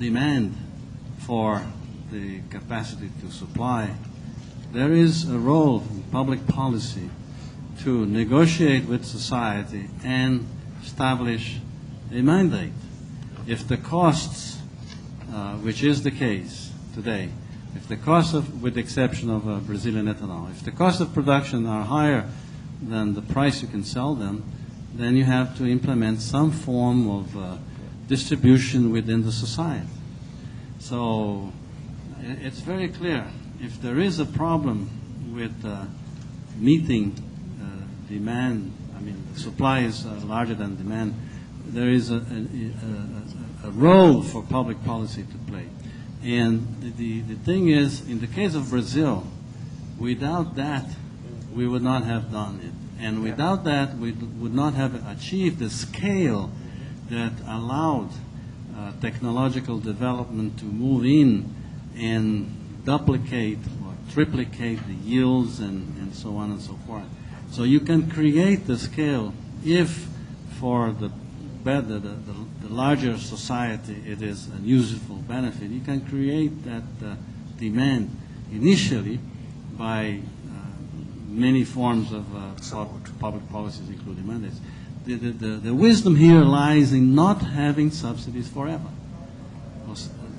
demand for the capacity to supply, there is a role in public policy to negotiate with society and establish a mandate. If the costs, which is the case today, if the costs of, with the exception of Brazilian ethanol, if the costs of production are higher than the price you can sell them, then you have to implement some form of distribution within the society. So it's very clear. If there is a problem with meeting demand, I mean, the supply is larger than demand, there is a role for public policy to play. And the thing is, in the case of Brazil, without that, we would not have done it. And without that, we would not have achieved the scale that allowed technological development to move in and duplicate or triplicate the yields and so on and so forth. So you can create the scale if for the larger society it is a useful benefit. You can create that demand initially by many forms of public policies, including mandates. The wisdom here lies in not having subsidies forever.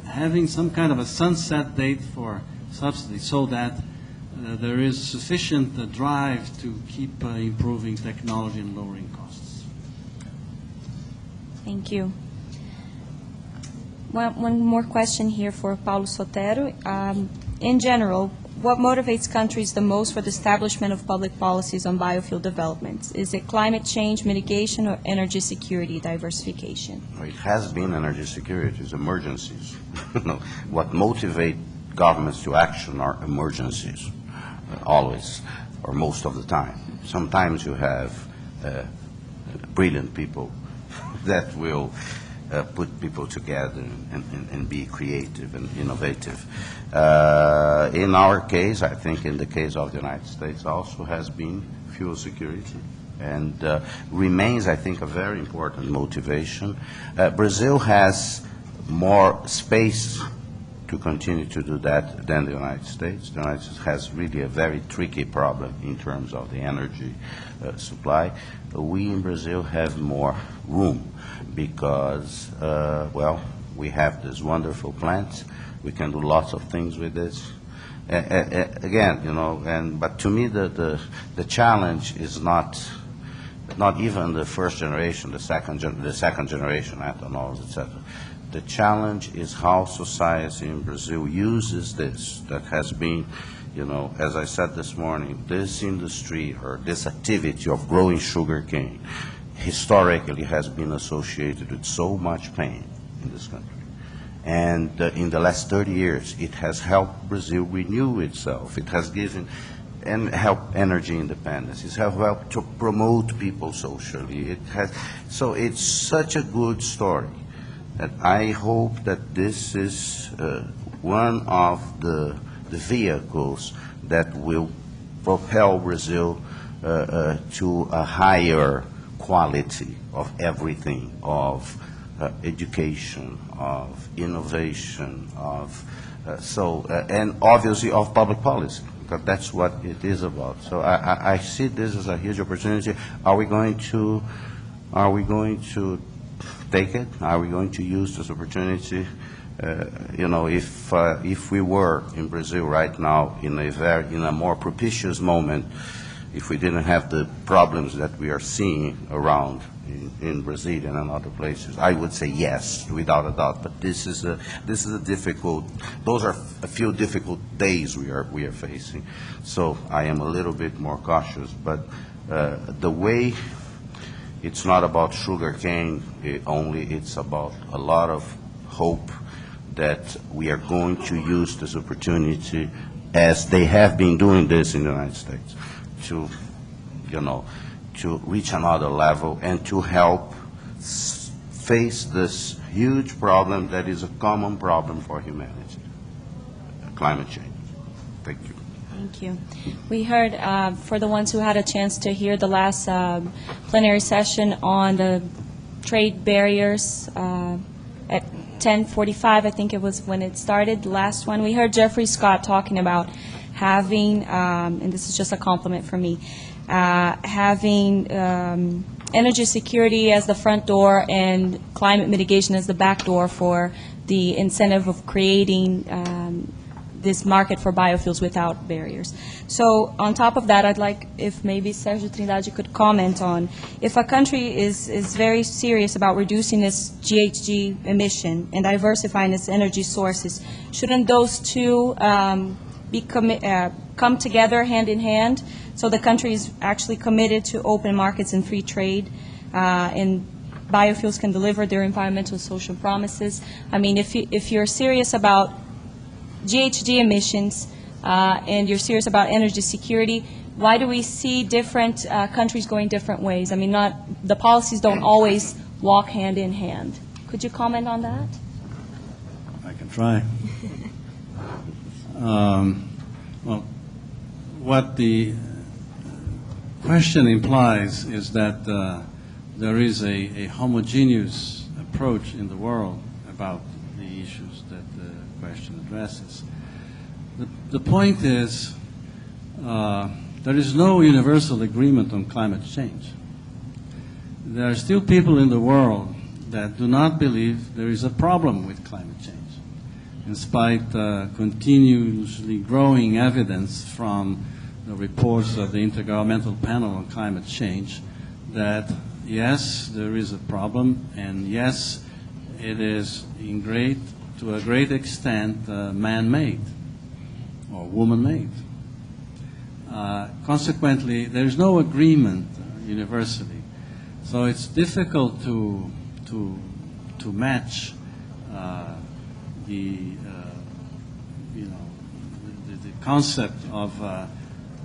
Having some kind of a sunset date for subsidies so that there is sufficient drive to keep improving technology and lowering costs. Thank you. Well, one more question here for Paulo Sotero. In general, what motivates countries the most for the establishment of public policies on biofuel developments? Is it climate change mitigation or energy security diversification? It has been energy security, it's emergencies. What motivates governments to action are emergencies, always, or most of the time. Sometimes you have brilliant people that will put people together and be creative and innovative. In our case, I think in the case of the United States also has been fuel security and remains, I think, a very important motivation. Brazil has more space to continue to do that than the United States. The United States has really a very tricky problem in terms of the energy supply. We in Brazil have more room because, well, we have this wonderful plant. We can do lots of things with this. Again, you know, but to me the challenge is not even the first generation, the second generation ethanol, etc. The challenge is how society in Brazil uses this. That has been, you know, as I said this morning, this industry or this activity of growing sugarcane historically has been associated with so much pain in this country. And in the last 30 years, it has helped Brazil renew itself. It has given and helped energy independence. It has helped to promote people socially. It has, so it's such a good story that I hope that this is one of the vehicles that will propel Brazil to a higher quality of everything, of education, of innovation, of and obviously of public policy, because that's what it is about. So I see this as a huge opportunity. Are we going to take it? Are we going to use this opportunity? You know, if we were in Brazil right now in a more propitious moment, if we didn't have the problems that we are seeing around in Brazil and in other places, I would say yes, without a doubt. But this is a difficult. Those are a few difficult days we are facing. So I am a little bit more cautious. But the way, it's not about sugarcane only. It's about a lot of hope that we are going to use this opportunity, as they have been doing this in the United States, to, you know, to reach another level and to help face this huge problem that is a common problem for humanity, climate change. Thank you. Thank you. We heard, for the ones who had a chance to hear the last plenary session on the trade barriers 10:45, I think it was when it started, the last one, we heard Jeffrey Scott talking about having, and this is just a compliment from me, having energy security as the front door and climate mitigation as the back door for the incentive of creating this market for biofuels without barriers. So on top of that, I'd like if maybe Sergio Trindade could comment on if a country is very serious about reducing its GHG emission and diversifying its energy sources, shouldn't those two come together hand in hand, so the country is actually committed to open markets and free trade, and biofuels can deliver their environmental and social promises? I mean, if you're serious about GHG emissions and you're serious about energy security, why do we see different countries going different ways? I mean, the policies don't always walk hand in hand. Could you comment on that? I can try. Well, what the question implies is that there is a homogeneous approach in the world about the issues that the question addresses. The point is there is no universal agreement on climate change. There are still people in the world that do not believe there is a problem with climate change, in spite continuously growing evidence from the reports of the Intergovernmental Panel on Climate Change that, yes, there is a problem, and yes, it is to a great extent man-made or woman-made. Consequently, there is no agreement universally. So it's difficult to match the concept of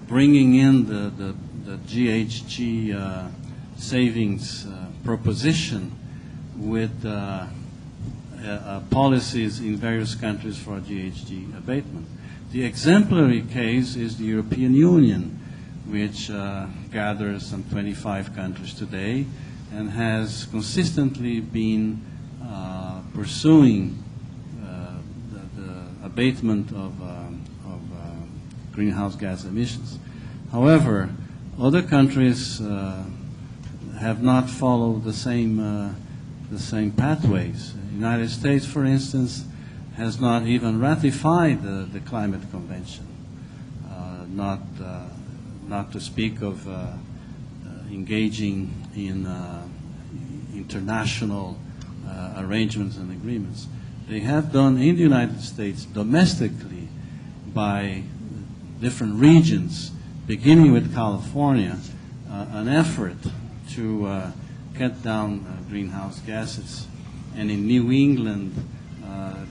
bringing in the GHG savings proposition with policies in various countries for GHG abatement. The exemplary case is the European Union, which gathers some 25 countries today and has consistently been pursuing the abatement of greenhouse gas emissions. However, other countries have not followed the same pathways. The United States, for instance, has not even ratified the climate convention, not to speak of engaging in international arrangements and agreements. They have done in the United States domestically by different regions, beginning with California, an effort to cut down greenhouse gases. And in New England,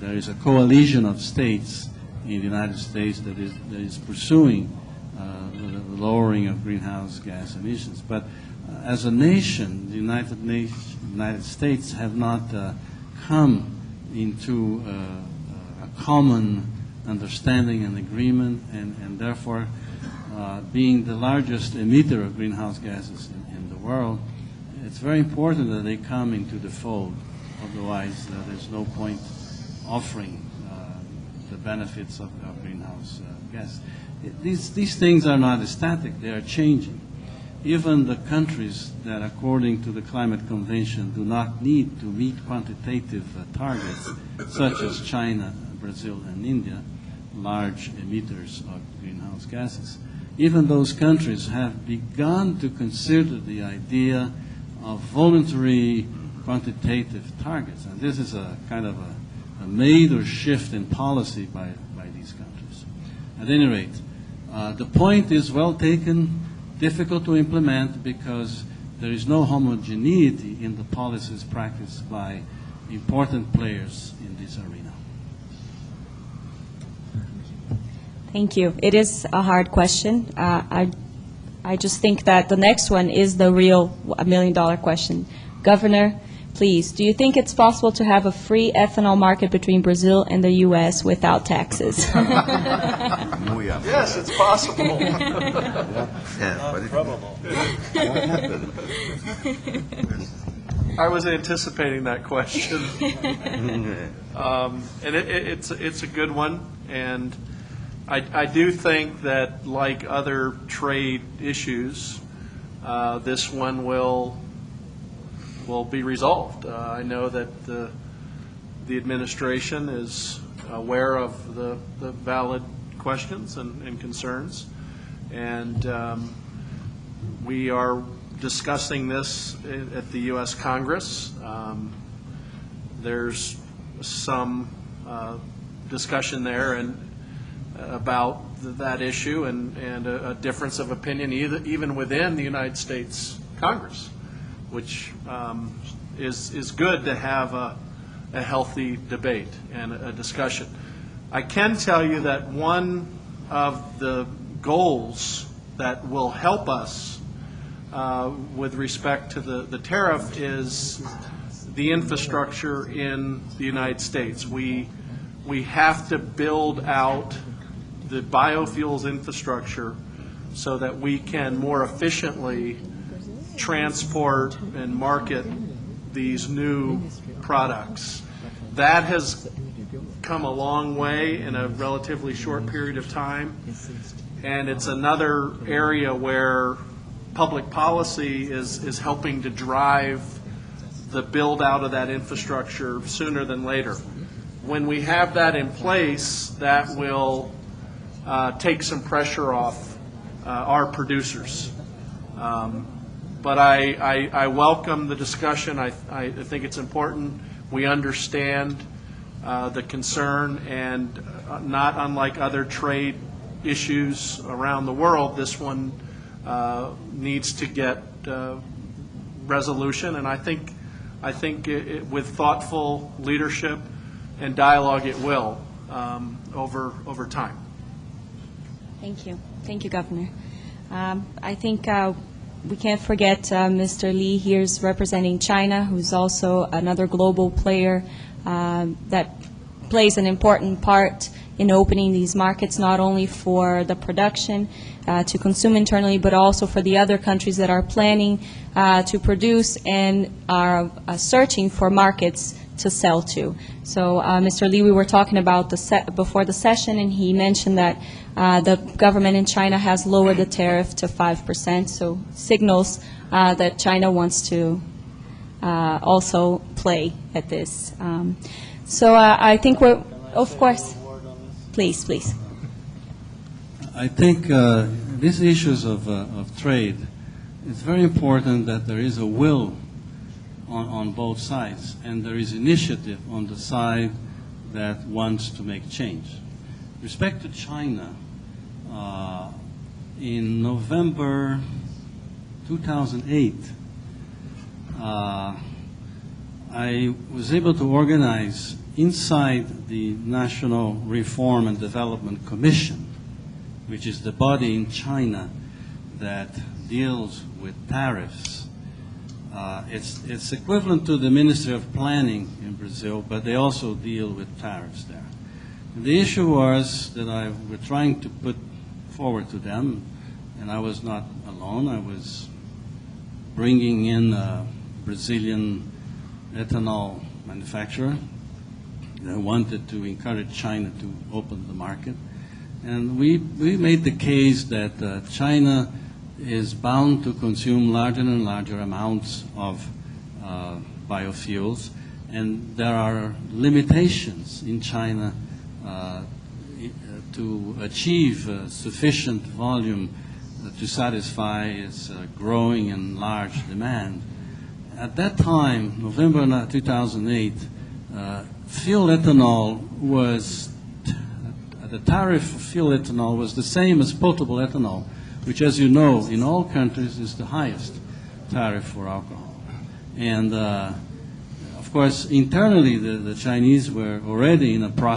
there is a coalition of states in the United States that is pursuing the lowering of greenhouse gas emissions. But as a nation, the United States have not come into a common understanding and agreement, and therefore, being the largest emitter of greenhouse gases in the world, it's very important that they come into the fold. Otherwise, there's no point offering the benefits of greenhouse gas. These things are not static, they are changing. Even the countries that, according to the Climate Convention, do not need to meet quantitative targets, such as China, Brazil, and India, large emitters of greenhouse gases, even those countries have begun to consider the idea of voluntary quantitative targets. And this is a kind of a major shift in policy by these countries. At any rate, the point is well taken, difficult to implement because there is no homogeneity in the policies practiced by important players in this arena. Thank you. It is a hard question. I just think that the next one is the real $1 million question. Governor, please, do you think it's possible to have a free ethanol market between Brazil and the U.S. without taxes? Yes, it's possible. Yeah, but Probable. I was anticipating that question. And it's a good one, and I do think that, like other trade issues, this one will be resolved. I know that the administration is aware of the valid questions and concerns, and we are discussing this at the U.S. Congress. There's some discussion there and about that issue, and a difference of opinion even within the United States Congress, which is good to have a healthy debate and a discussion. I can tell you that one of the goals that will help us with respect to the tariff is the infrastructure in the United States. We have to build out the biofuels infrastructure so that we can more efficiently transport and market these new products. That has come a long way in a relatively short period of time, and it's another area where public policy is helping to drive the build out of that infrastructure sooner than later. When we have that in place, that will take some pressure off our producers. But I welcome the discussion. I think it's important we understand the concern, and not unlike other trade issues around the world, this one needs to get resolution, and I think with thoughtful leadership and dialogue it will over time. Thank you, Governor. I think we can't forget Mr. Lee here is representing China, who's also another global player that plays an important part in opening these markets, not only for the production to consume internally, but also for the other countries that are planning to produce and are searching for markets to sell to. So, Mr. Lee, we were talking about before the session, and he mentioned that the government in China has lowered the tariff to 5%, so signals that China wants to also play at this. So I think we're, of course, please. I think these issues of trade, it's very important that there is a will on both sides, and there is initiative on the side that wants to make change. With respect to China, in November 2008, I was able to organize inside the National Reform and Development Commission, which is the body in China that deals with tariffs. It's equivalent to the Ministry of Planning in Brazil, but they also deal with tariffs there. And the issue was that we're trying to put forward to them, and I was not alone. I was bringing in a Brazilian ethanol manufacturer that wanted to encourage China to open the market. And we made the case that China is bound to consume larger and larger amounts of biofuels, and there are limitations in China to achieve sufficient volume to satisfy its growing and large demand. At that time, November 2008, fuel ethanol was, the tariff for fuel ethanol was the same as potable ethanol, which, as you know, in all countries is the highest tariff for alcohol. And, of course, internally, the Chinese were already in a process